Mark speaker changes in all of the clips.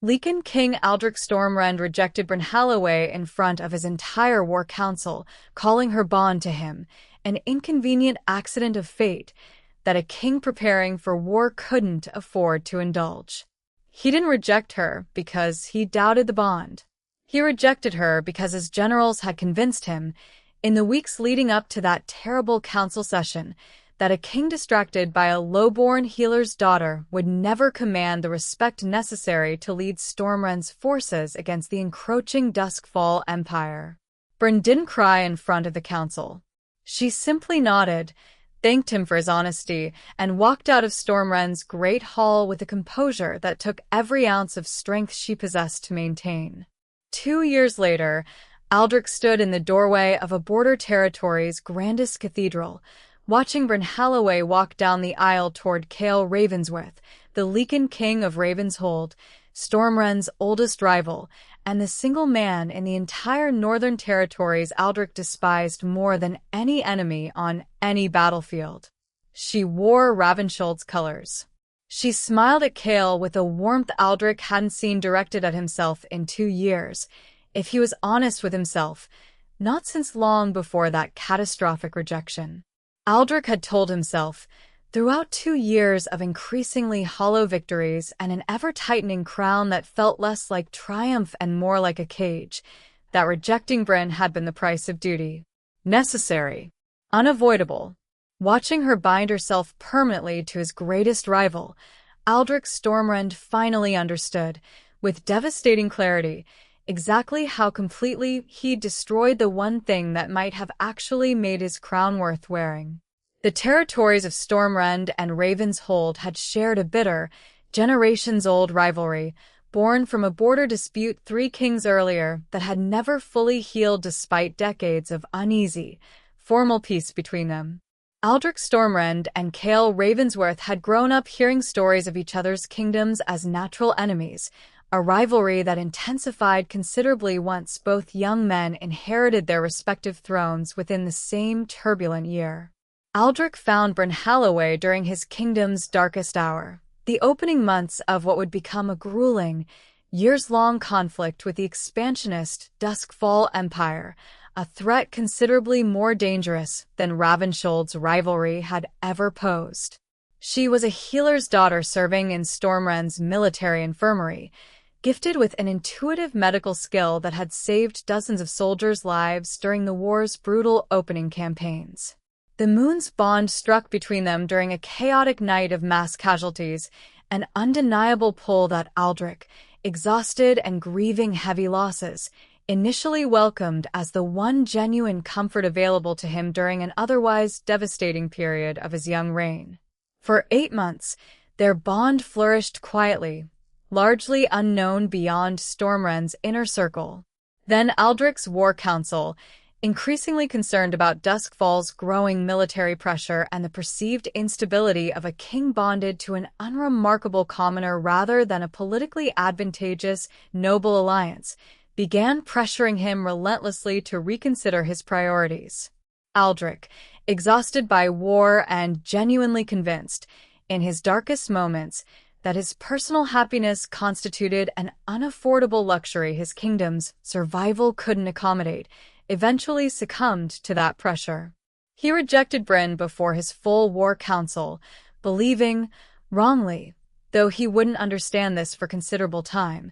Speaker 1: Lycan King Aldrich Stormrend rejected Brynhalloway in front of his entire war council, calling her bond to him an inconvenient accident of fate that a king preparing for war couldn't afford to indulge. He didn't reject her because he doubted the bond. He rejected her because his generals had convinced him, in the weeks leading up to that terrible council session, that a king distracted by a lowborn healer's daughter would never command the respect necessary to lead Stormrend's forces against the encroaching Duskfall Empire. Bryn didn't cry in front of the council. She simply nodded, thanked him for his honesty, and walked out of Stormrend's great hall with a composure that took every ounce of strength she possessed to maintain. 2 years later, Aldrich stood in the doorway of a border territory's grandest cathedral, watching Brynhalloway walk down the aisle toward Kael Ravensworth, the Lycan King of Ravenshold, Stormrend's oldest rival, and the single man in the entire Northern Territories Aldrich despised more than any enemy on any battlefield. She wore Ravenshold's colors. She smiled at Kael with a warmth Aldrich hadn't seen directed at himself in 2 years, if he was honest with himself, not since long before that catastrophic rejection. Aldrich had told himself, throughout 2 years of increasingly hollow victories and an ever-tightening crown that felt less like triumph and more like a cage, that rejecting Bryn had been the price of duty. Necessary. Unavoidable. Watching her bind herself permanently to his greatest rival, Aldrich Stormrend finally understood, with devastating clarity, exactly how completely he'd destroyed the one thing that might have actually made his crown worth wearing. The territories of Stormrend and Ravenshold had shared a bitter, generations-old rivalry, born from a border dispute 3 kings earlier that had never fully healed despite decades of uneasy, formal peace between them. Aldrich Stormrend and Kael Ravensworth had grown up hearing stories of each other's kingdoms as natural enemies, a rivalry that intensified considerably once both young men inherited their respective thrones within the same turbulent year. Aldrich found Brynhalloway during his kingdom's darkest hour, the opening months of what would become a grueling, years-long conflict with the expansionist Duskfall Empire, a threat considerably more dangerous than Ravenshold's rivalry had ever posed. She was a healer's daughter serving in Stormrend's military infirmary, gifted with an intuitive medical skill that had saved dozens of soldiers' lives during the war's brutal opening campaigns. The moon's bond struck between them during a chaotic night of mass casualties, an undeniable pull that Aldrich, exhausted and grieving heavy losses, initially welcomed as the one genuine comfort available to him during an otherwise devastating period of his young reign. For 8 months, their bond flourished quietly, largely unknown beyond Stormrend's inner circle. Then Aldrich's War Council, increasingly concerned about Duskfall's growing military pressure and the perceived instability of a king bonded to an unremarkable commoner rather than a politically advantageous, noble alliance, began pressuring him relentlessly to reconsider his priorities. Aldrich, exhausted by war and genuinely convinced, in his darkest moments, that his personal happiness constituted an unaffordable luxury his kingdom's survival couldn't accommodate, eventually succumbed to that pressure. He rejected Bryn before his full war council, believing, wrongly, though he wouldn't understand this for considerable time,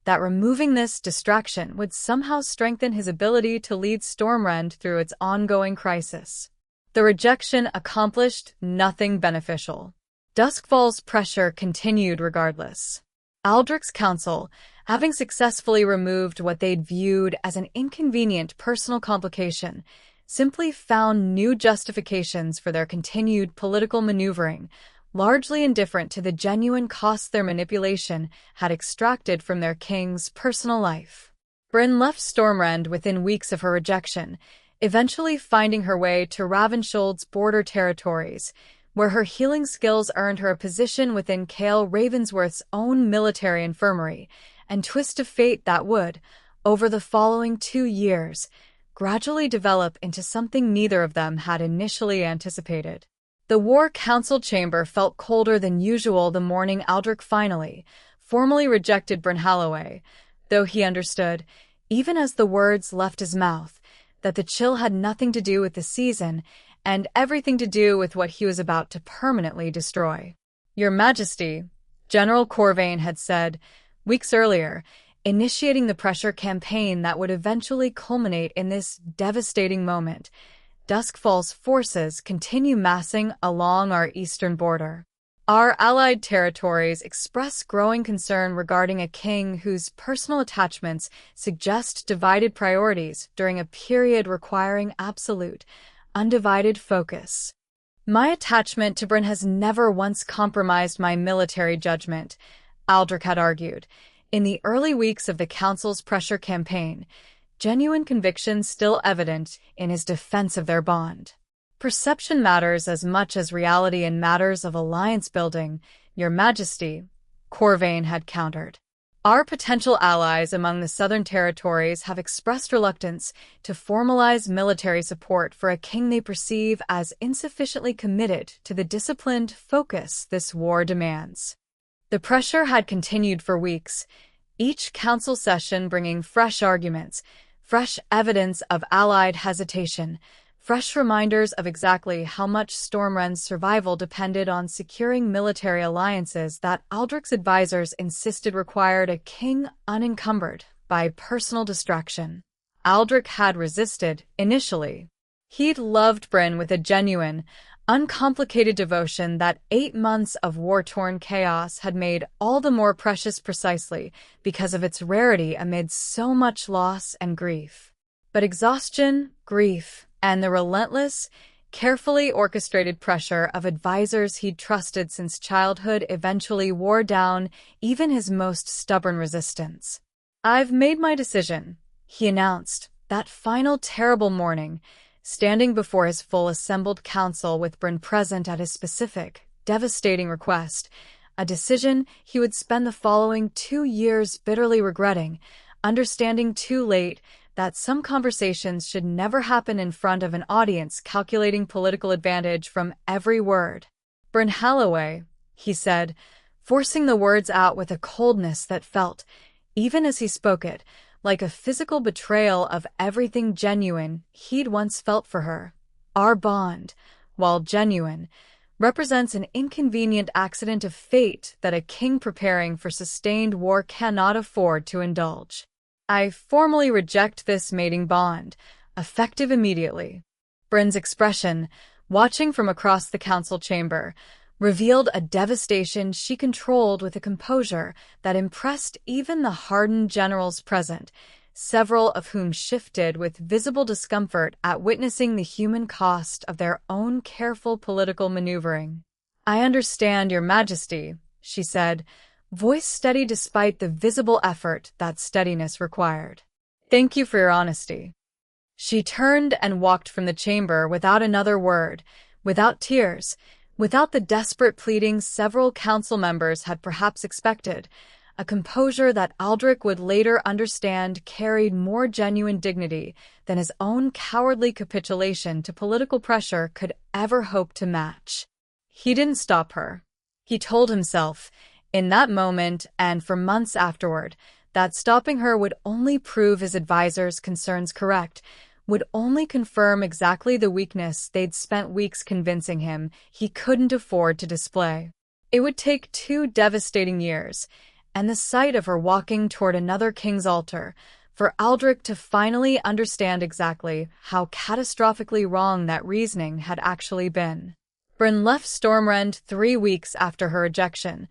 Speaker 1: that removing this distraction would somehow strengthen his ability to lead Stormrend through its ongoing crisis. The rejection accomplished nothing beneficial. Duskfall's pressure continued regardless. Aldrich's council, having successfully removed what they'd viewed as an inconvenient personal complication, simply found new justifications for their continued political maneuvering, largely indifferent to the genuine costs their manipulation had extracted from their king's personal life. Bryn left Stormrend within weeks of her rejection, eventually finding her way to Ravenshold's border territories, where her healing skills earned her a position within Kael Ravensworth's own military infirmary, and twist of fate that would, over the following 2 years, gradually develop into something neither of them had initially anticipated. The War Council chamber felt colder than usual the morning Aldrich finally, formally rejected Brynhalloway, though he understood, even as the words left his mouth, that the chill had nothing to do with the season and everything to do with what he was about to permanently destroy. "Your Majesty," General Corvain had said weeks earlier, initiating the pressure campaign that would eventually culminate in this devastating moment. Duskfall's forces continue massing along our eastern border. Our allied territories express growing concern regarding a king whose personal attachments suggest divided priorities during a period requiring absolute, undivided focus. "My attachment to Bryn has never once compromised my military judgment," Aldrich had argued. In the early weeks of the Council's pressure campaign, genuine conviction still evident in his defense of their bond. "Perception matters as much as reality in matters of alliance building, Your Majesty," Corvain had countered. "Our potential allies among the Southern Territories have expressed reluctance to formalize military support for a king they perceive as insufficiently committed to the disciplined focus this war demands." The pressure had continued for weeks, each council session bringing fresh arguments, fresh evidence of allied hesitation, fresh reminders of exactly how much Stormrend's survival depended on securing military alliances that Aldrich's advisors insisted required a king unencumbered by personal distraction. Aldrich had resisted, initially. He'd loved Bryn with a genuine, uncomplicated devotion that 8 months of war-torn chaos had made all the more precious precisely because of its rarity amid so much loss and grief. But exhaustion, grief, and the relentless, carefully orchestrated pressure of advisors he'd trusted since childhood eventually wore down even his most stubborn resistance. "I've made my decision," he announced, that final terrible morning, standing before his full assembled council with Bryn present at his specific, devastating request, a decision he would spend the following 2 years bitterly regretting, understanding too late that some conversations should never happen in front of an audience calculating political advantage from every word. "Brynhalloway," he said, forcing the words out with a coldness that felt, even as he spoke it, like a physical betrayal of everything genuine he'd once felt for her. "Our bond, while genuine, represents an inconvenient accident of fate that a king preparing for sustained war cannot afford to indulge. I formally reject this mating bond, effective immediately." Bryn's expression, watching from across the council chamber, revealed a devastation she controlled with a composure that impressed even the hardened generals present, several of whom shifted with visible discomfort at witnessing the human cost of their own careful political maneuvering. "I understand, Your Majesty," she said, voice steady despite the visible effort that steadiness required. "Thank you for your honesty." She turned and walked from the chamber without another word, without tears, without the desperate pleading several council members had perhaps expected, a composure that Aldrich would later understand carried more genuine dignity than his own cowardly capitulation to political pressure could ever hope to match. He didn't stop her. He told himself, in that moment and for months afterward, that stopping her would only prove his advisors' concerns correct, would only confirm exactly the weakness they'd spent weeks convincing him he couldn't afford to display. It would take 2 devastating years, and the sight of her walking toward another king's altar, for Aldrich to finally understand exactly how catastrophically wrong that reasoning had actually been. Bryn left Stormrend 3 weeks after her rejection,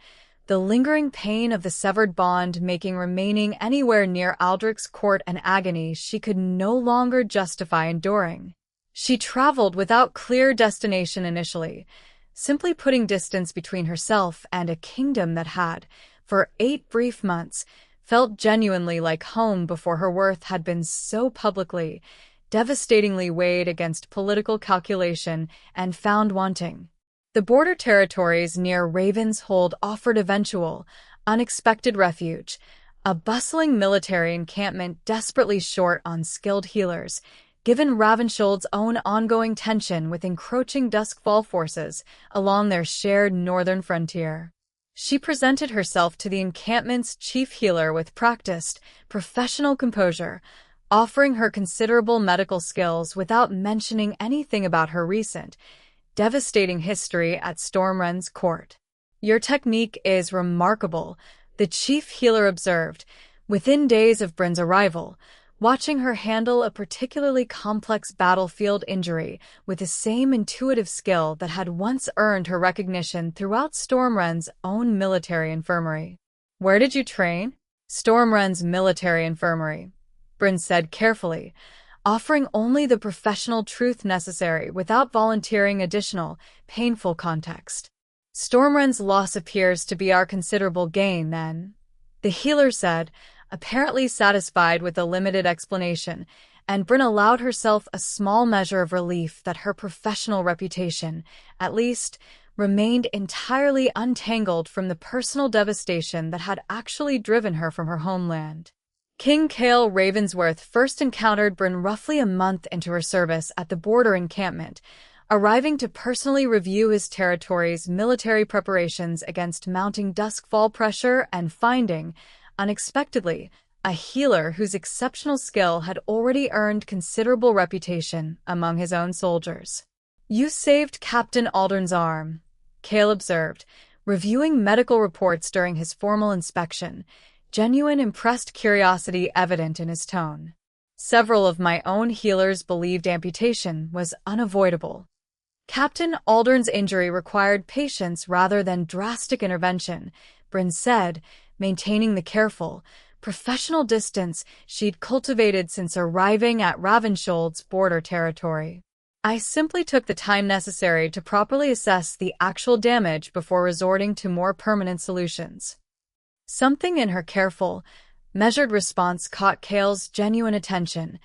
Speaker 1: the lingering pain of the severed bond making remaining anywhere near Aldrich's court an agony she could no longer justify enduring. She traveled without clear destination initially, simply putting distance between herself and a kingdom that had, for 8 brief months, felt genuinely like home before her worth had been so publicly, devastatingly weighed against political calculation and found wanting. The border territories near Ravenshold offered eventual, unexpected refuge, a bustling military encampment desperately short on skilled healers, given Ravenshold's own ongoing tension with encroaching Duskfall forces along their shared northern frontier. She presented herself to the encampment's chief healer with practiced, professional composure, offering her considerable medical skills without mentioning anything about her recent, devastating history at Stormrun's court. "Your technique is remarkable," the chief healer observed, within days of Bryn's arrival, watching her handle a particularly complex battlefield injury with the same intuitive skill that had once earned her recognition throughout Stormrun's own military infirmary. "Where did you train?" "Stormrun's military infirmary," Bryn said carefully, offering only the professional truth necessary without volunteering additional, painful context. "Stormrun's loss appears to be our considerable gain, then," the healer said, apparently satisfied with the limited explanation, and Bryn allowed herself a small measure of relief that her professional reputation, at least, remained entirely untangled from the personal devastation that had actually driven her from her homeland. King Cale Ravensworth first encountered Bryn roughly a month into her service at the border encampment, arriving to personally review his territory's military preparations against mounting duskfall pressure and finding, unexpectedly, a healer whose exceptional skill had already earned considerable reputation among his own soldiers. "You saved Captain Aldern's arm," Cale observed, reviewing medical reports during his formal inspection, genuine impressed curiosity evident in his tone. "Several of my own healers believed amputation was unavoidable." "Captain Aldern's injury required patience rather than drastic intervention," Bryn said, maintaining the careful, professional distance she'd cultivated since arriving at Ravenshold's border territory. "I simply took the time necessary to properly assess the actual damage before resorting to more permanent solutions." Something in her careful, measured response caught Cale's genuine attention,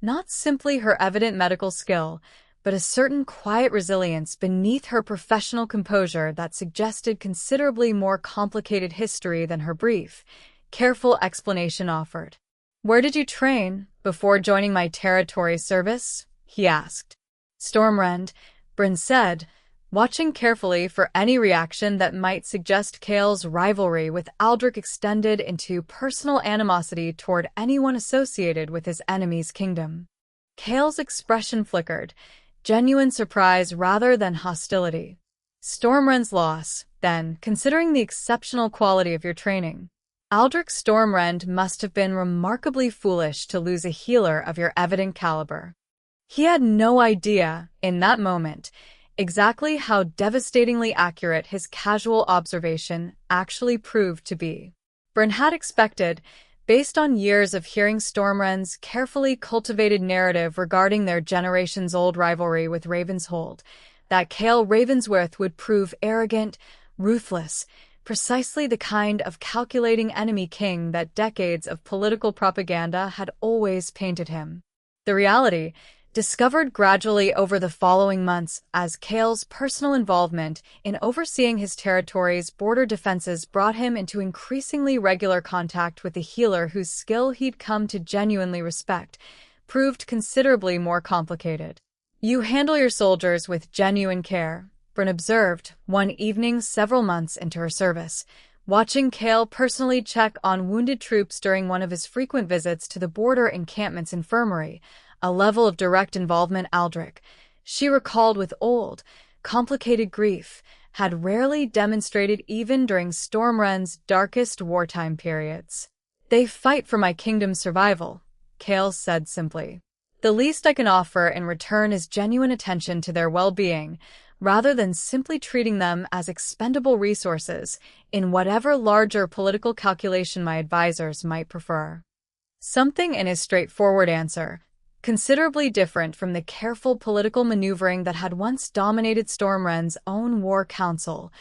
Speaker 1: not simply her evident medical skill, but a certain quiet resilience beneath her professional composure that suggested considerably more complicated history than her brief, careful explanation offered. "Where did you train before joining my territory service?" he asked. "Stormrend," Bryn said, watching carefully for any reaction that might suggest Cale's rivalry with Aldrich extended into personal animosity toward anyone associated with his enemy's kingdom. Cale's expression flickered, genuine surprise rather than hostility. "Stormrend's loss, then, considering the exceptional quality of your training. Aldrich Stormrend must have been remarkably foolish to lose a healer of your evident caliber." He had no idea, in that moment, exactly how devastatingly accurate his casual observation actually proved to be. Bryn had expected, based on years of hearing Stormrend's carefully cultivated narrative regarding their generations-old rivalry with Ravenshold, that Cale Ravensworth would prove arrogant, ruthless, precisely the kind of calculating enemy king that decades of political propaganda had always painted him. The reality, discovered gradually over the following months as Cale's personal involvement in overseeing his territory's border defenses brought him into increasingly regular contact with the healer whose skill he'd come to genuinely respect, proved considerably more complicated. "You handle your soldiers with genuine care," Bryn observed one evening several months into her service, watching Cale personally check on wounded troops during one of his frequent visits to the border encampment's infirmary, a level of direct involvement Aldrich, she recalled with old, complicated grief, had rarely demonstrated even during Stormrend's darkest wartime periods. "They fight for my kingdom's survival," Cale said simply. "The least I can offer in return is genuine attention to their well-being, rather than simply treating them as expendable resources in whatever larger political calculation my advisors might prefer." Something in his straightforward answer, considerably different from the careful political maneuvering that had once dominated Stormrend's own war council,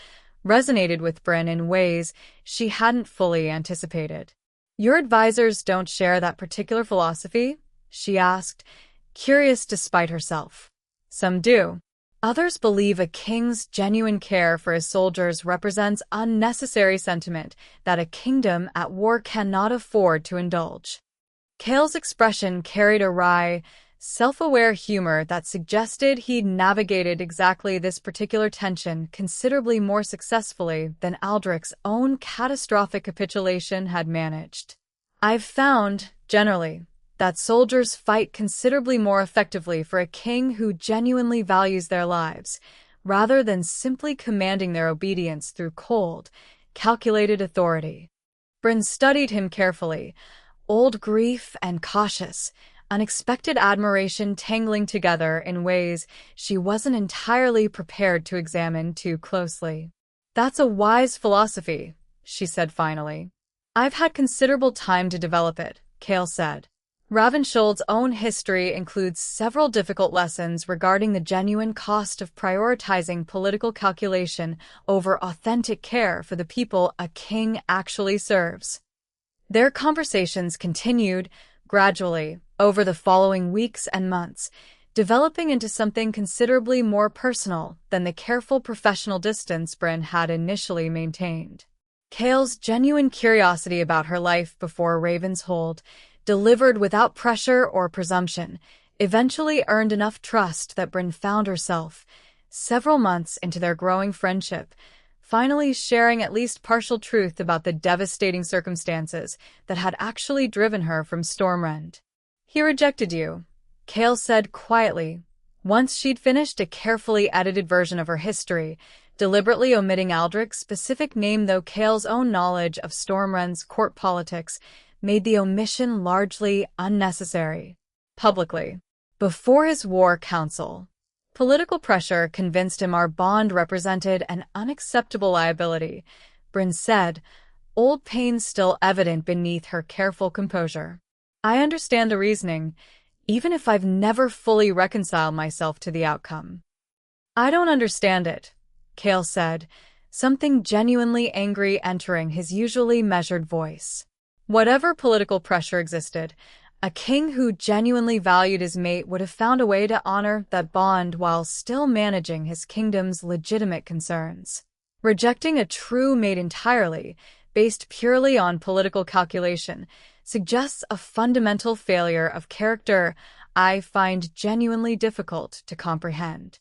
Speaker 1: resonated with Bryn in ways she hadn't fully anticipated. "Your advisors don't share that particular philosophy?" she asked, curious despite herself. "Some do. Others believe a king's genuine care for his soldiers represents unnecessary sentiment that a kingdom at war cannot afford to indulge." Cale's expression carried a wry, self-aware humor that suggested he'd navigated exactly this particular tension considerably more successfully than Aldrich's own catastrophic capitulation had managed. I've found, generally, that soldiers fight considerably more effectively for a king who genuinely values their lives, rather than simply commanding their obedience through cold, calculated authority. Bryn studied him carefully, old grief and cautious, unexpected admiration tangling together in ways she wasn't entirely prepared to examine too closely. "That's a wise philosophy," she said finally. "I've had considerable time to develop it," Cale said. Ravenshold's own history includes several difficult lessons regarding the genuine cost of prioritizing political calculation over authentic care for the people a king actually serves. Their conversations continued, gradually, over the following weeks and months, developing into something considerably more personal than the careful professional distance Bryn had initially maintained. Cale's genuine curiosity about her life before Ravenshold, delivered without pressure or presumption, eventually earned enough trust that Bryn found herself, several months into their growing friendship, finally sharing at least partial truth about the devastating circumstances that had actually driven her from Stormrend. "He rejected you," Cale said quietly, once she'd finished a carefully edited version of her history, deliberately omitting Aldrich's specific name, though Cale's own knowledge of Stormrend's court politics made the omission largely unnecessary. Publicly, before his war council, political pressure convinced him our bond represented an unacceptable liability, Bryn said, old pain still evident beneath her careful composure. "I understand the reasoning, even if I've never fully reconciled myself to the outcome." "I don't understand it," Cale said, something genuinely angry entering his usually measured voice. Whatever political pressure existed, a king who genuinely valued his mate would have found a way to honor that bond while still managing his kingdom's legitimate concerns. Rejecting a true mate entirely, based purely on political calculation, suggests a fundamental failure of character I find genuinely difficult to comprehend.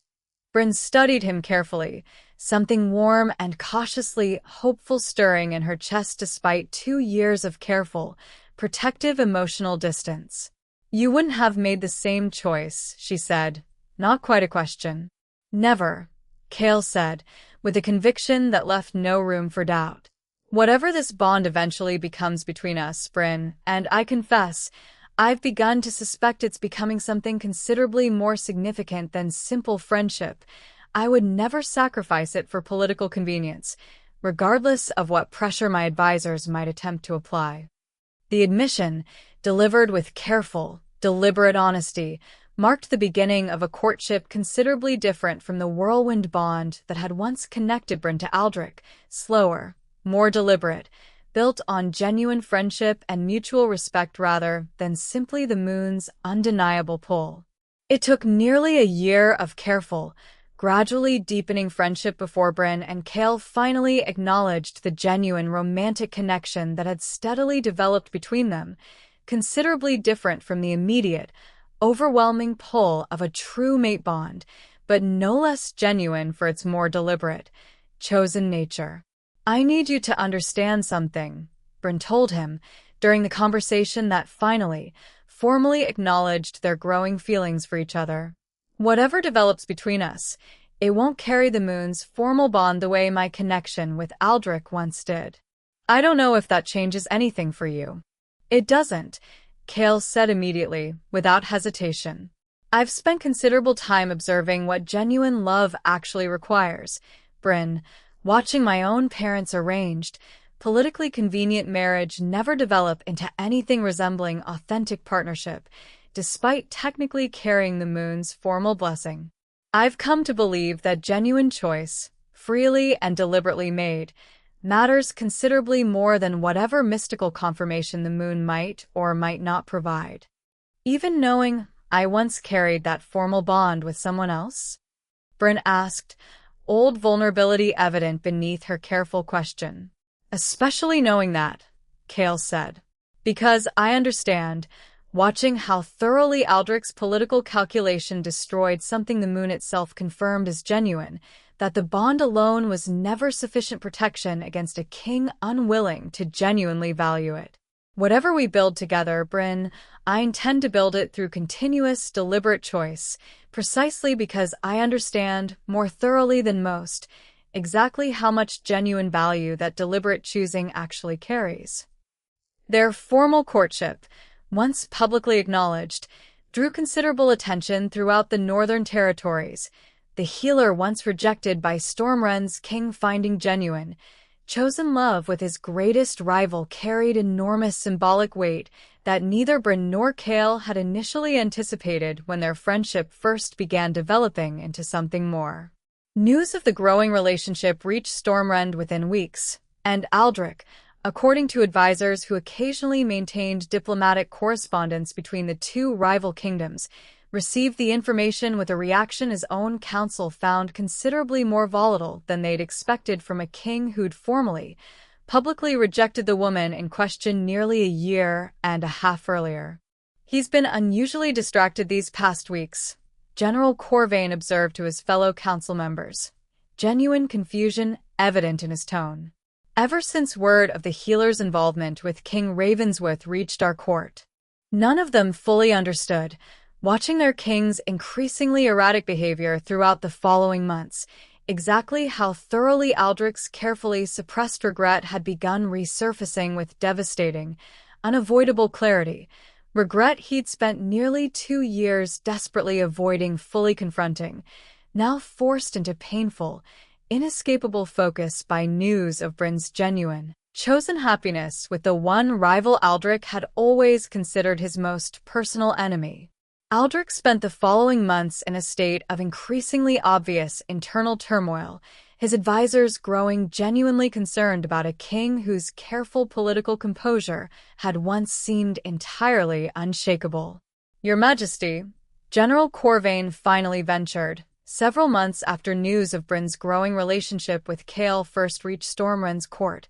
Speaker 1: Bryn studied him carefully, something warm and cautiously hopeful stirring in her chest despite 2 years of careful, protective emotional distance. "You wouldn't have made the same choice," she said. "Not quite a question." "Never," Cale said, with a conviction that left no room for doubt. "Whatever this bond eventually becomes between us, Bryn, and I confess, I've begun to suspect it's becoming something considerably more significant than simple friendship. I would never sacrifice it for political convenience, regardless of what pressure my advisors might attempt to apply." The admission, delivered with careful, deliberate honesty, marked the beginning of a courtship considerably different from the whirlwind bond that had once connected Bryn to Aldrich, slower, more deliberate, built on genuine friendship and mutual respect rather than simply the moon's undeniable pull. It took nearly a year of careful, gradually deepening friendship before Bryn and Cale finally acknowledged the genuine romantic connection that had steadily developed between them, considerably different from the immediate, overwhelming pull of a true mate bond, but no less genuine for its more deliberate, chosen nature. "I need you to understand something," Bryn told him, during the conversation that finally, formally acknowledged their growing feelings for each other. "Whatever develops between us, it won't carry the moon's formal bond the way my connection with Aldrich once did. I don't know if that changes anything for you." "It doesn't," Cale said immediately, without hesitation. "I've spent considerable time observing what genuine love actually requires, Bryn, watching my own parents' arranged, politically convenient marriage never develop into anything resembling authentic partnership, despite technically carrying the moon's formal blessing. I've come to believe that genuine choice, freely and deliberately made, matters considerably more than whatever mystical confirmation the moon might or might not provide." "Even knowing I once carried that formal bond with someone else?" Bryn asked, old vulnerability evident beneath her careful question. "Especially knowing that," Cale said. "Because I understand, Watching how thoroughly Aldrich's political calculation destroyed something the moon itself confirmed as genuine, that the bond alone was never sufficient protection against a king unwilling to genuinely value it. Whatever we build together, Bryn, I intend to build it through continuous, deliberate choice, precisely because I understand, more thoroughly than most, exactly how much genuine value that deliberate choosing actually carries. Their formal courtship, once publicly acknowledged, drew considerable attention throughout the Northern Territories, the healer once rejected by Stormrend's king finding genuine, chosen love with his greatest rival carried enormous symbolic weight that neither Bryn nor Kale had initially anticipated when their friendship first began developing into something more. News of the growing relationship reached Stormrend within weeks, and Aldrich, according to advisors who occasionally maintained diplomatic correspondence between the two rival kingdoms, received the information with a reaction his own council found considerably more volatile than they'd expected from a king who'd formally, publicly rejected the woman in question nearly a year and a half earlier. "He's been unusually distracted these past weeks," General Corvain observed to his fellow council members, genuine confusion evident in his tone. "Ever since word of the healer's involvement with King Ravensworth reached our court, none of them fully understood, watching their king's increasingly erratic behavior throughout the following months, exactly how thoroughly Aldrich's carefully suppressed regret had begun resurfacing with devastating, unavoidable clarity, regret he'd spent nearly 2 years desperately avoiding fully confronting, now forced into painful, inescapable focus by news of Bryn's genuine, chosen happiness with the one rival Aldrich had always considered his most personal enemy. Aldrich spent the following months in a state of increasingly obvious internal turmoil, his advisors growing genuinely concerned about a king whose careful political composure had once seemed entirely unshakable. "Your Majesty," General Corvain finally ventured, several months after news of Bryn's growing relationship with Kale first reached Stormrend's court,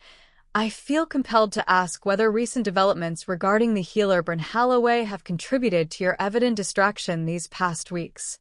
Speaker 1: "I feel compelled to ask whether recent developments regarding the healer Bryn Halloway have contributed to your evident distraction these past weeks."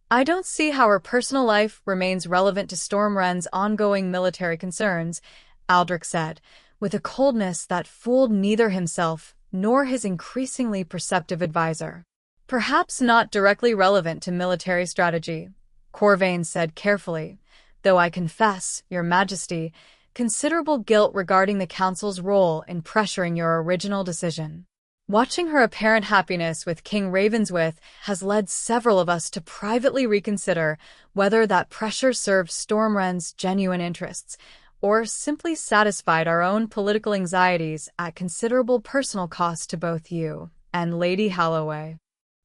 Speaker 1: "I don't see how her personal life remains relevant to Stormrend's ongoing military concerns," Aldrich said, with a coldness that fooled neither himself nor his increasingly perceptive advisor. "Perhaps not directly relevant to military strategy," Corvain said carefully, "though I confess, Your Majesty, considerable guilt regarding the Council's role in pressuring your original decision. Watching her apparent happiness with King Ravensworth has led several of us to privately reconsider whether that pressure served Stormrend's genuine interests, or simply satisfied our own political anxieties at considerable personal cost to both you and Lady Halloway."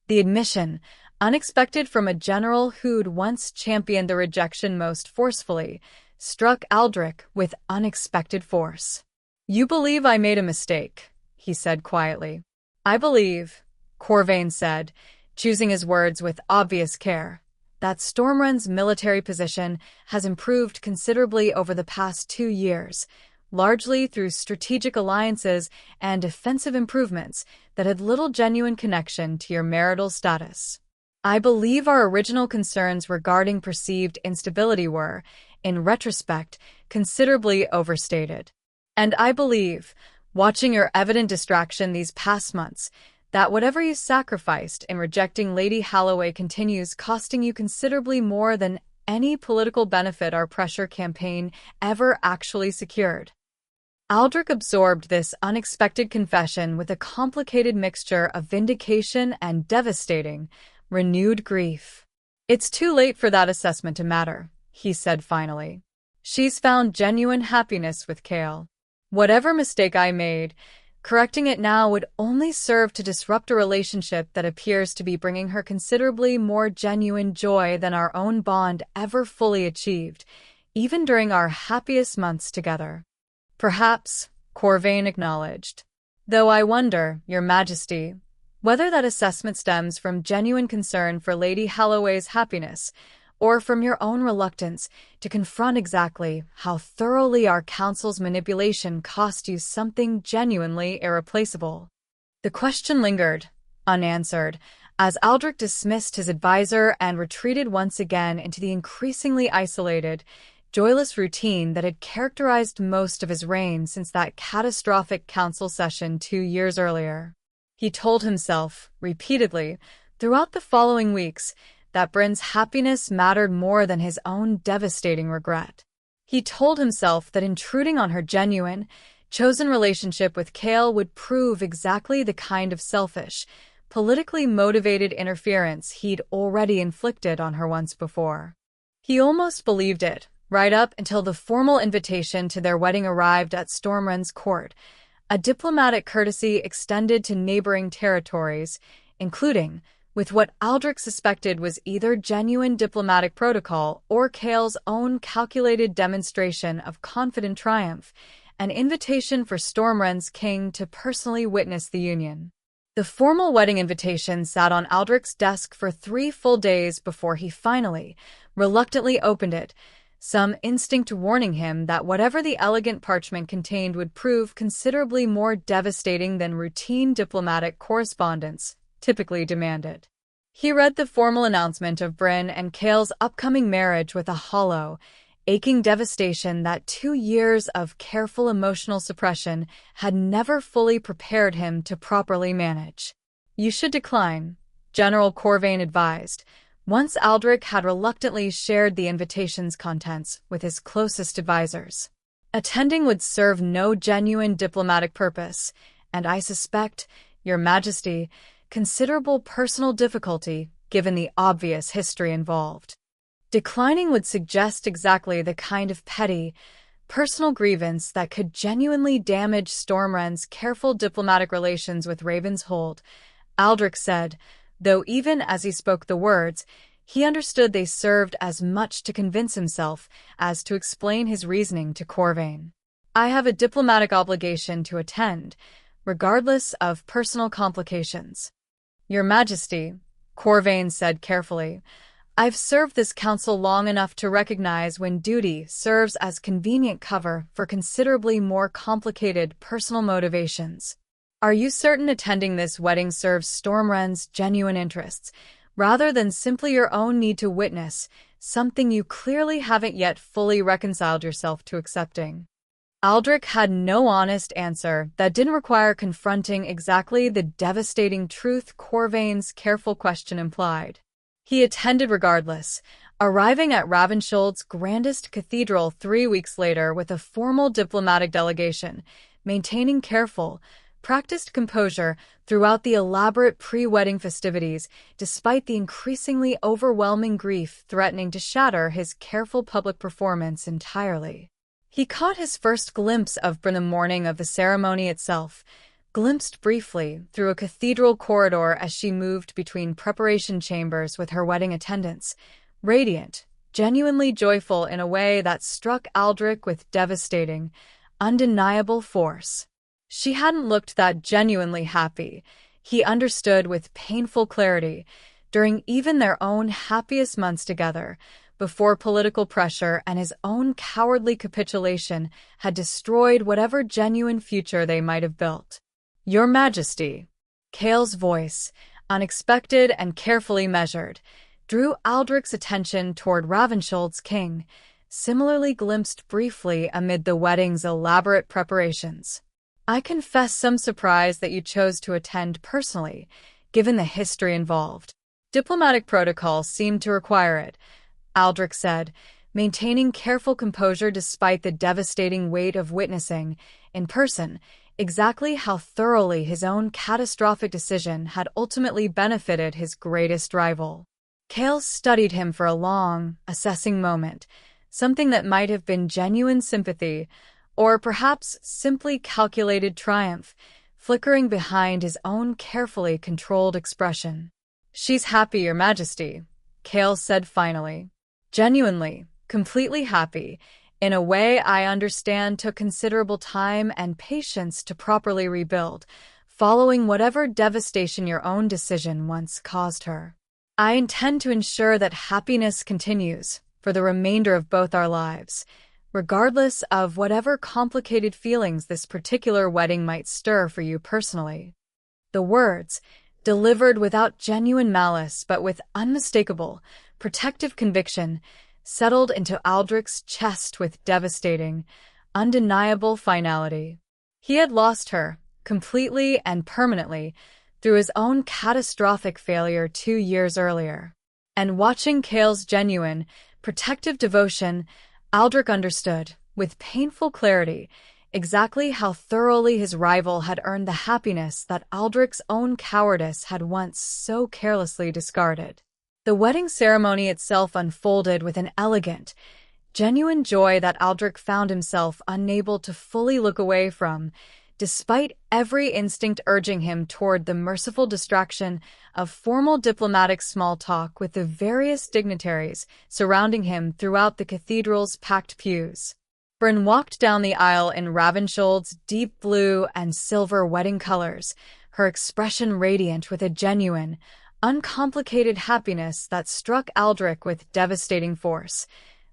Speaker 1: The admission, unexpected from a general who'd once championed the rejection most forcefully, struck Aldrich with unexpected force. "You believe I made a mistake," he said quietly. "I believe," Corvain said, choosing his words with obvious care, "that Stormrend's military position has improved considerably over the past 2 years, largely through strategic alliances and defensive improvements that had little genuine connection to your marital status. I believe our original concerns regarding perceived instability were, in retrospect, considerably overstated. And I believe, watching your evident distraction these past months, that whatever you sacrificed in rejecting Lady Halloway continues costing you considerably more than any political benefit our pressure campaign ever actually secured." Aldrich absorbed this unexpected confession with a complicated mixture of vindication and devastating, renewed grief. "It's too late for that assessment to matter," he said finally. "She's found genuine happiness with Kale. Whatever mistake I made, correcting it now would only serve to disrupt a relationship that appears to be bringing her considerably more genuine joy than our own bond ever fully achieved, even during our happiest months together." "Perhaps," Corvain acknowledged. "Though I wonder, Your Majesty, whether that assessment stems from genuine concern for Lady Halloway's happiness, or from your own reluctance to confront exactly how thoroughly our council's manipulation cost you something genuinely irreplaceable." The question lingered, unanswered, as Aldrich dismissed his advisor and retreated once again into the increasingly isolated, joyless routine that had characterized most of his reign since that catastrophic council session 2 years earlier. He told himself, repeatedly, throughout the following weeks, that Bryn's happiness mattered more than his own devastating regret. He told himself that intruding on her genuine, chosen relationship with Chaol would prove exactly the kind of selfish, politically motivated interference he'd already inflicted on her once before. He almost believed it, right up until the formal invitation to their wedding arrived at Stormrend's court, a diplomatic courtesy extended to neighboring territories, including, with what Aldrich suspected was either genuine diplomatic protocol or Chaol's own calculated demonstration of confident triumph, an invitation for Stormrend's king to personally witness the union. The formal wedding invitation sat on Aldrich's desk for 3 full days before he finally, reluctantly opened it, some instinct warning him that whatever the elegant parchment contained would prove considerably more devastating than routine diplomatic correspondence typically demanded. He read the formal announcement of Bryn and Chaol's upcoming marriage with a hollow, aching devastation that 2 years of careful emotional suppression had never fully prepared him to properly manage. "You should decline," General Corvain advised, once Aldrich had reluctantly shared the invitation's contents with his closest advisors. "Attending would serve no genuine diplomatic purpose, and I suspect, Your Majesty, considerable personal difficulty given the obvious history involved. Declining would suggest exactly the kind of petty, personal grievance that could genuinely damage Stormrend's careful diplomatic relations with Ravenshold," Aldrich said, though even as he spoke the words, he understood they served as much to convince himself as to explain his reasoning to Corvain. "I have a diplomatic obligation to attend, regardless of personal complications." "Your Majesty," Corvain said carefully, "I've served this council long enough to recognize when duty serves as convenient cover for considerably more complicated personal motivations. Are you certain attending this wedding serves Stormrend's genuine interests, rather than simply your own need to witness something you clearly haven't yet fully reconciled yourself to accepting?" Aldrich had no honest answer that didn't require confronting exactly the devastating truth Corvain's careful question implied. He attended regardless, arriving at Ravenshold's grandest cathedral 3 weeks later with a formal diplomatic delegation, maintaining careful, practiced composure throughout the elaborate pre-wedding festivities, despite the increasingly overwhelming grief threatening to shatter his careful public performance entirely. He caught his first glimpse of Bryn the morning of the ceremony itself, glimpsed briefly through a cathedral corridor as she moved between preparation chambers with her wedding attendants, radiant, genuinely joyful in a way that struck Aldrich with devastating, undeniable force. She hadn't looked that genuinely happy, he understood with painful clarity, during even their own happiest months together, before political pressure and his own cowardly capitulation had destroyed whatever genuine future they might have built. "Your Majesty," Chaol's voice, unexpected and carefully measured, drew Aldrich's attention toward Ravenshold's king, similarly glimpsed briefly amid the wedding's elaborate preparations. "I confess some surprise that you chose to attend personally, given the history involved. Diplomatic protocol seemed to require it," Aldrich said, maintaining careful composure despite the devastating weight of witnessing, in person, exactly how thoroughly his own catastrophic decision had ultimately benefited his greatest rival. Chaol studied him for a long, assessing moment, something that might have been genuine sympathy, or perhaps simply calculated triumph, flickering behind his own carefully controlled expression. "She's happy, Your Majesty," Chaol said finally. "Genuinely, completely happy, in a way I understand took considerable time and patience to properly rebuild, following whatever devastation your own decision once caused her. I intend to ensure that happiness continues for the remainder of both our lives, regardless of whatever complicated feelings this particular wedding might stir for you personally." The words, delivered without genuine malice but with unmistakable, protective conviction, settled into Aldrich's chest with devastating, undeniable finality. He had lost her, completely and permanently, through his own catastrophic failure 2 years earlier. And watching Cale's genuine, protective devotion, Aldrich understood, with painful clarity, exactly how thoroughly his rival had earned the happiness that Aldrich's own cowardice had once so carelessly discarded. The wedding ceremony itself unfolded with an elegant, genuine joy that Aldrich found himself unable to fully look away from, despite every instinct urging him toward the merciful distraction of formal diplomatic small talk with the various dignitaries surrounding him throughout the cathedral's packed pews. Bryn walked down the aisle in Ravenshold's deep blue and silver wedding colors, her expression radiant with a genuine, uncomplicated happiness that struck Aldrich with devastating force.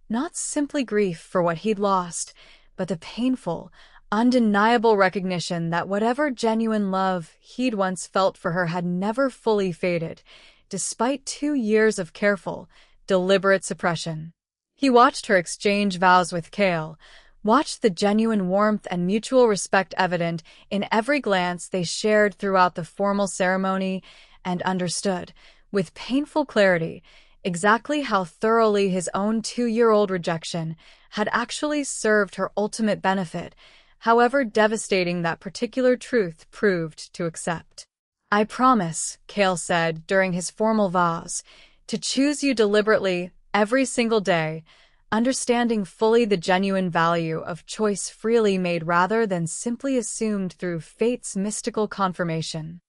Speaker 1: Not simply grief for what he'd lost, but the painful, undeniable recognition that whatever genuine love he'd once felt for her had never fully faded, despite 2 years of careful, deliberate suppression. He watched her exchange vows with Cale, watched the genuine warmth and mutual respect evident in every glance they shared throughout the formal ceremony, and understood, with painful clarity, exactly how thoroughly his own 2-year-old rejection had actually served her ultimate benefit, however devastating that particular truth proved to accept. "I promise," Cale said during his formal vows, "to choose you deliberately every single day, understanding fully the genuine value of choice freely made rather than simply assumed through fate's mystical confirmation."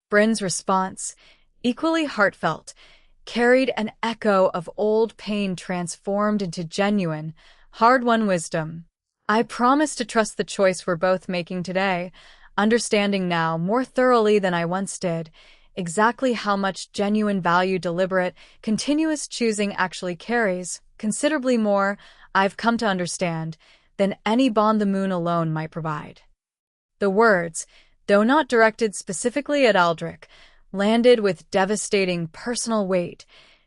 Speaker 1: Bryn's response, equally heartfelt, carried an echo of old pain transformed into genuine, hard-won wisdom. "I promise to trust the choice we're both making today, understanding now more thoroughly than I once did exactly how much genuine value deliberate, continuous choosing actually carries, considerably more, I've come to understand, than any bond the moon alone might provide." The words, though not directed specifically at Aldrich, landed with devastating personal weight,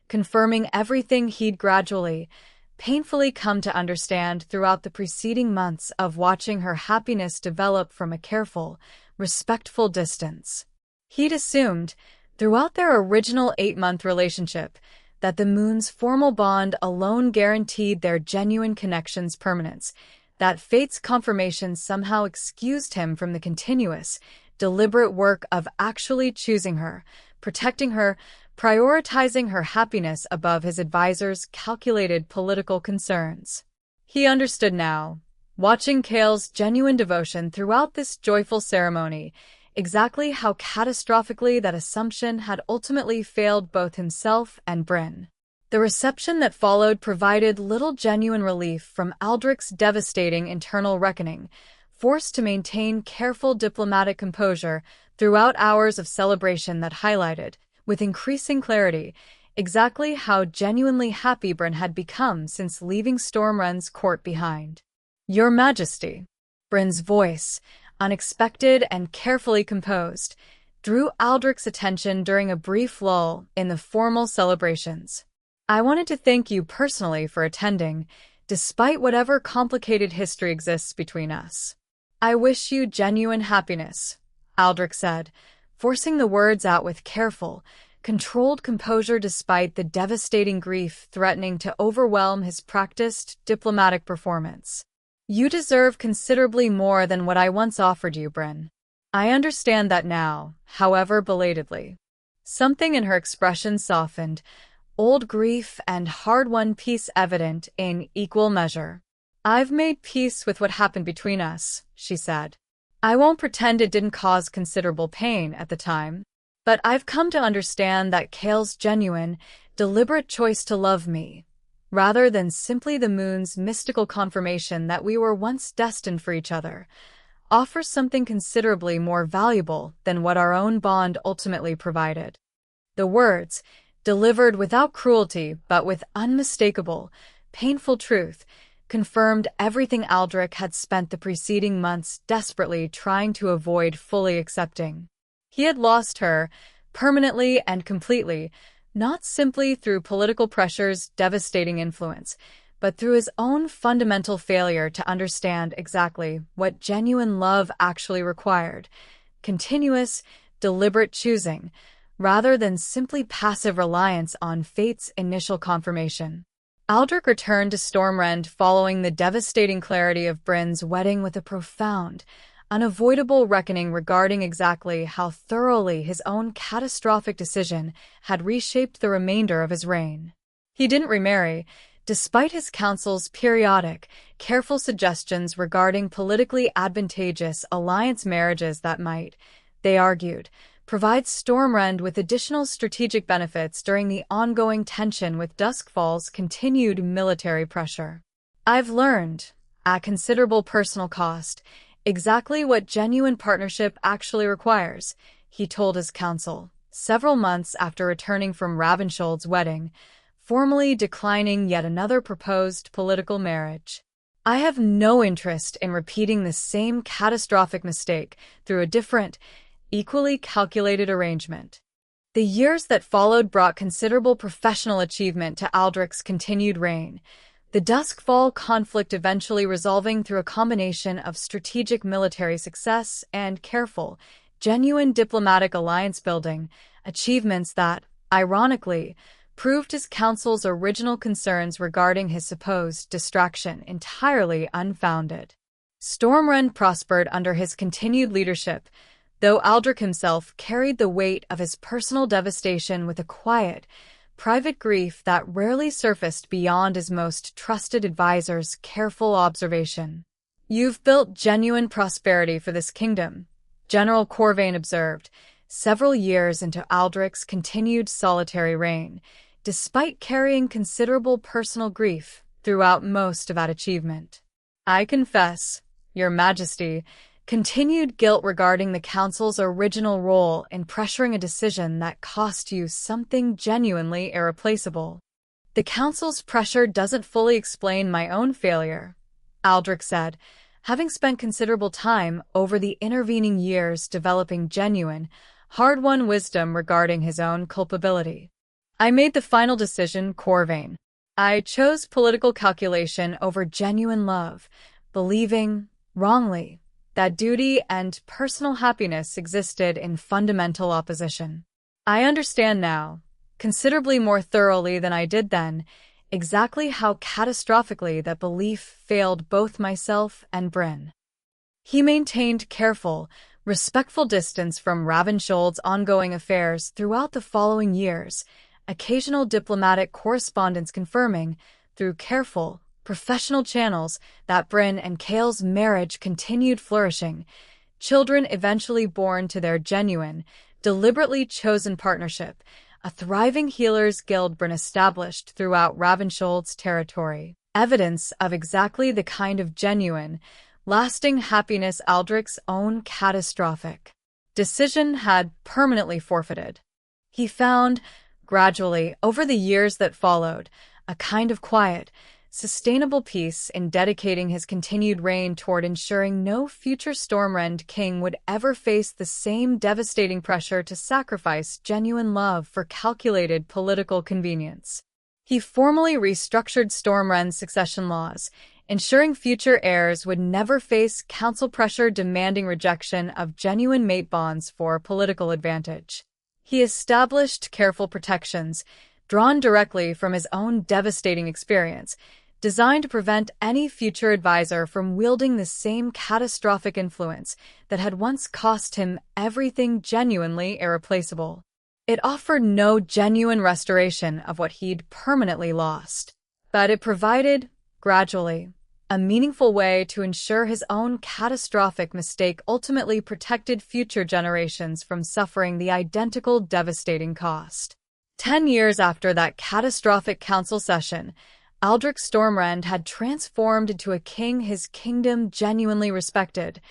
Speaker 1: confirming everything he'd gradually, painfully come to understand throughout the preceding months of watching her happiness develop from a careful, respectful distance. He'd assumed, throughout their original 8-month relationship, that the moon's formal bond alone guaranteed their genuine connection's permanence, that fate's confirmation somehow excused him from the continuous, deliberate work of actually choosing her, protecting her, prioritizing her happiness above his advisor's calculated political concerns. He understood now, watching Cale's genuine devotion throughout this joyful ceremony, exactly how catastrophically that assumption had ultimately failed both himself and Bryn. The reception that followed provided little genuine relief from Aldrich's devastating internal reckoning, forced to maintain careful diplomatic composure throughout hours of celebration that highlighted, with increasing clarity, exactly how genuinely happy Bryn had become since leaving Stormrun's court behind. "Your Majesty," Bryn's voice, unexpected and carefully composed, drew Aldrich's attention during a brief lull in the formal celebrations. "I wanted to thank you personally for attending, despite whatever complicated history exists between us. I wish you genuine happiness," Aldrich said, forcing the words out with careful, controlled composure despite the devastating grief threatening to overwhelm his practiced diplomatic performance. "You deserve considerably more than what I once offered you, Bryn. I understand that now, however belatedly." Something in her expression softened, old grief and hard-won peace evident in equal measure. "I've made peace with what happened between us," she said. "I won't pretend it didn't cause considerable pain at the time, but I've come to understand that Cale's genuine, deliberate choice to love me, rather than simply the moon's mystical confirmation that we were once destined for each other, offers something considerably more valuable than what our own bond ultimately provided." The words, delivered without cruelty but with unmistakable, painful truth, confirmed everything Aldrich had spent the preceding months desperately trying to avoid fully accepting. He had lost her, permanently and completely, not simply through political pressure's devastating influence, but through his own fundamental failure to understand exactly what genuine love actually required: continuous, deliberate choosing, rather than simply passive reliance on fate's initial confirmation. Aldrich returned to Stormrend following the devastating clarity of Bryn's wedding with a profound, unavoidable reckoning regarding exactly how thoroughly his own catastrophic decision had reshaped the remainder of his reign. He didn't remarry, despite his council's periodic, careful suggestions regarding politically advantageous alliance marriages that might, they argued, provide Stormrend with additional strategic benefits during the ongoing tension with Duskfall's continued military pressure. I've learned, at considerable personal cost, exactly what genuine partnership actually requires, he told his council, several months after returning from Ravenshold's wedding, formally declining yet another proposed political marriage. I have no interest in repeating the same catastrophic mistake through a different, equally calculated arrangement. The years that followed brought considerable professional achievement to Aldrich's continued reign, the Duskfall conflict eventually resolving through a combination of strategic military success and careful, genuine diplomatic alliance building, achievements that, ironically, proved his council's original concerns regarding his supposed distraction entirely unfounded. Stormrend prospered under his continued leadership, though Aldrich himself carried the weight of his personal devastation with a quiet, private grief that rarely surfaced beyond his most trusted advisor's careful observation. "You've built genuine prosperity for this kingdom," General Corvain observed, several years into Aldrich's continued solitary reign, despite carrying considerable personal grief throughout most of that achievement. "I confess, Your Majesty, continued guilt regarding the Council's original role in pressuring a decision that cost you something genuinely irreplaceable. The Council's pressure doesn't fully explain my own failure," Aldrich said, having spent considerable time over the intervening years developing genuine, hard-won wisdom regarding his own culpability. "I made the final decision, Corvain. I chose political calculation over genuine love, believing, wrongly, that duty and personal happiness existed in fundamental opposition. I understand now, considerably more thoroughly than I did then, exactly how catastrophically that belief failed both myself and Bryn." He maintained careful, respectful distance from Ravenshold's ongoing affairs throughout the following years, occasional diplomatic correspondence confirming, through careful, professional channels, that Bryn and Cale's marriage continued flourishing, children eventually born to their genuine, deliberately chosen partnership, a thriving healers' guild Bryn established throughout Ravenshold's territory, evidence of exactly the kind of genuine, lasting happiness Aldrich's own catastrophic decision had permanently forfeited. He found, gradually, over the years that followed, a kind of quiet, sustainable peace in dedicating his continued reign toward ensuring no future Stormrend king would ever face the same devastating pressure to sacrifice genuine love for calculated political convenience. He formally restructured Stormrend's succession laws, ensuring future heirs would never face council pressure demanding rejection of genuine mate bonds for political advantage. He established careful protections, drawn directly from his own devastating experience, designed to prevent any future advisor from wielding the same catastrophic influence that had once cost him everything genuinely irreplaceable. It offered no genuine restoration of what he'd permanently lost, but it provided, gradually, a meaningful way to ensure his own catastrophic mistake ultimately protected future generations from suffering the identical devastating cost. 10 years after that catastrophic council session, Aldrich Stormrend had transformed into a king his kingdom genuinely respected,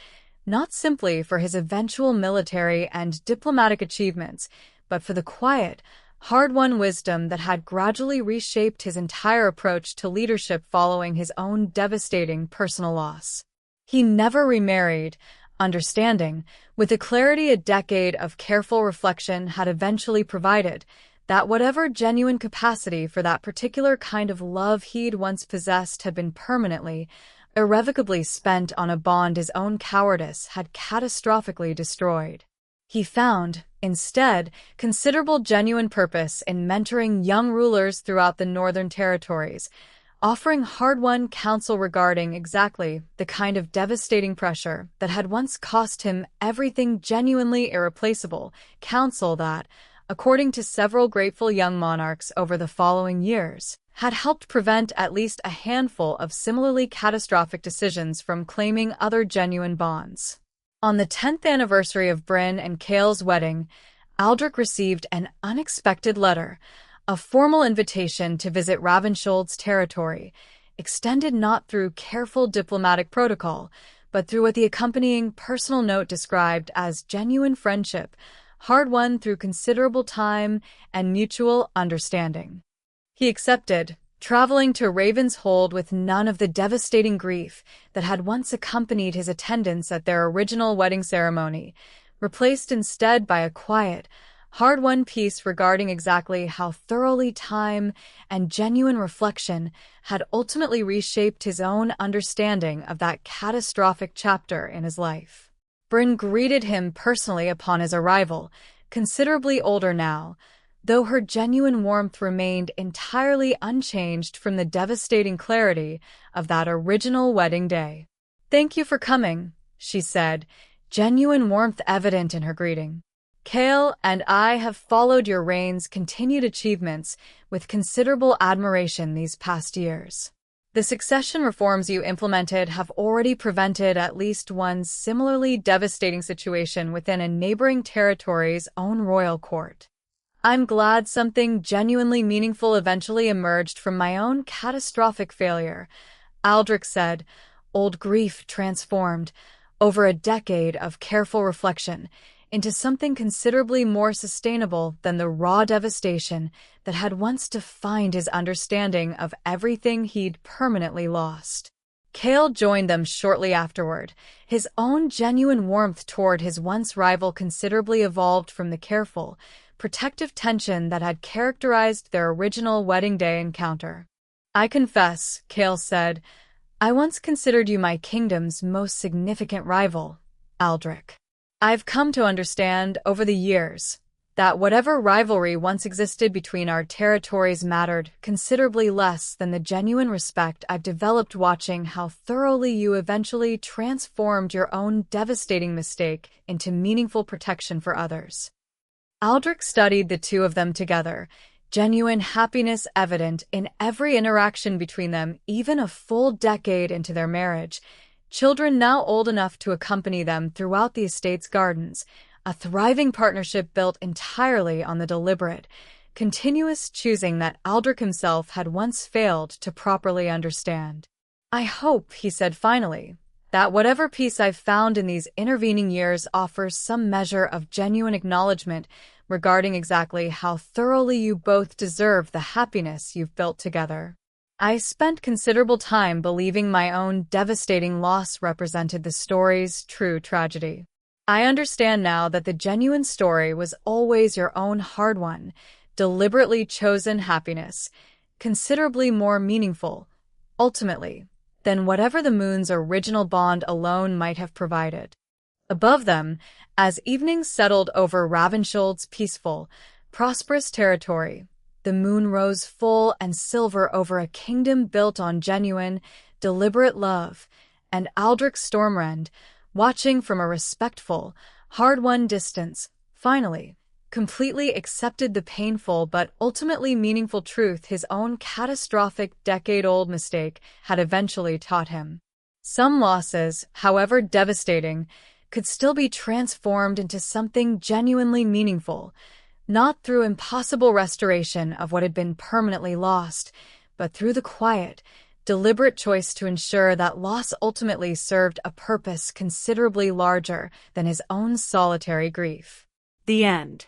Speaker 1: not simply for his eventual military and diplomatic achievements, but for the quiet, hard-won wisdom that had gradually reshaped his entire approach to leadership following his own devastating personal loss. He never remarried, understanding, with the clarity a decade of careful reflection had eventually provided, that whatever genuine capacity for that particular kind of love he'd once possessed had been permanently, irrevocably spent on a bond his own cowardice had catastrophically destroyed. He found, instead, considerable genuine purpose in mentoring young rulers throughout the Northern Territories, offering hard-won counsel regarding exactly the kind of devastating pressure that had once cost him everything genuinely irreplaceable, counsel that, according to several grateful young monarchs over the following years, had helped prevent at least a handful of similarly catastrophic decisions from claiming other genuine bonds. On the 10th anniversary of Bryn and Cale's wedding, Aldrich received an unexpected letter, a formal invitation to visit Ravenshold's territory, extended not through careful diplomatic protocol, but through what the accompanying personal note described as genuine friendship, hard-won through considerable time and mutual understanding. He accepted, traveling to Ravenshold with none of the devastating grief that had once accompanied his attendance at their original wedding ceremony, replaced instead by a quiet, hard-won peace regarding exactly how thoroughly time and genuine reflection had ultimately reshaped his own understanding of that catastrophic chapter in his life. Bryn greeted him personally upon his arrival, considerably older now, though her genuine warmth remained entirely unchanged from the devastating clarity of that original wedding day. "Thank you for coming," she said, genuine warmth evident in her greeting. "Cale and I have followed your reign's continued achievements with considerable admiration these past years. The succession reforms you implemented have already prevented at least one similarly devastating situation within a neighboring territory's own royal court. I'm glad something genuinely meaningful eventually emerged from my own catastrophic failure," Aldrich said, old grief transformed, over a decade of careful reflection, into something considerably more sustainable than the raw devastation that had once defined his understanding of everything he'd permanently lost. Cale joined them shortly afterward, his own genuine warmth toward his once rival considerably evolved from the careful, protective tension that had characterized their original wedding day encounter. "I confess," Cale said, "I once considered you my kingdom's most significant rival, Aldrich. I've come to understand over the years that whatever rivalry once existed between our territories mattered considerably less than the genuine respect I've developed watching how thoroughly you eventually transformed your own devastating mistake into meaningful protection for others." Aldrich studied the two of them together, genuine happiness evident in every interaction between them even a full decade into their marriage, children now old enough to accompany them throughout the estate's gardens, a thriving partnership built entirely on the deliberate, continuous choosing that Aldrich himself had once failed to properly understand. "I hope," he said finally, "that whatever peace I've found in these intervening years offers some measure of genuine acknowledgement regarding exactly how thoroughly you both deserve the happiness you've built together. I spent considerable time believing my own devastating loss represented the story's true tragedy. I understand now that the genuine story was always your own hard-won, deliberately chosen happiness, considerably more meaningful, ultimately, than whatever the moon's original bond alone might have provided." Above them, as evening settled over Ravenshold's peaceful, prosperous territory, the moon rose full and silver over a kingdom built on genuine, deliberate love, and Aldrich Stormrend, watching from a respectful, hard-won distance, finally, completely accepted the painful but ultimately meaningful truth his own catastrophic decade-old mistake had eventually taught him. Some losses, however devastating, could still be transformed into something genuinely meaningful, not through impossible restoration of what had been permanently lost, but through the quiet, deliberate choice to ensure that loss ultimately served a purpose considerably larger than his own solitary grief. The end.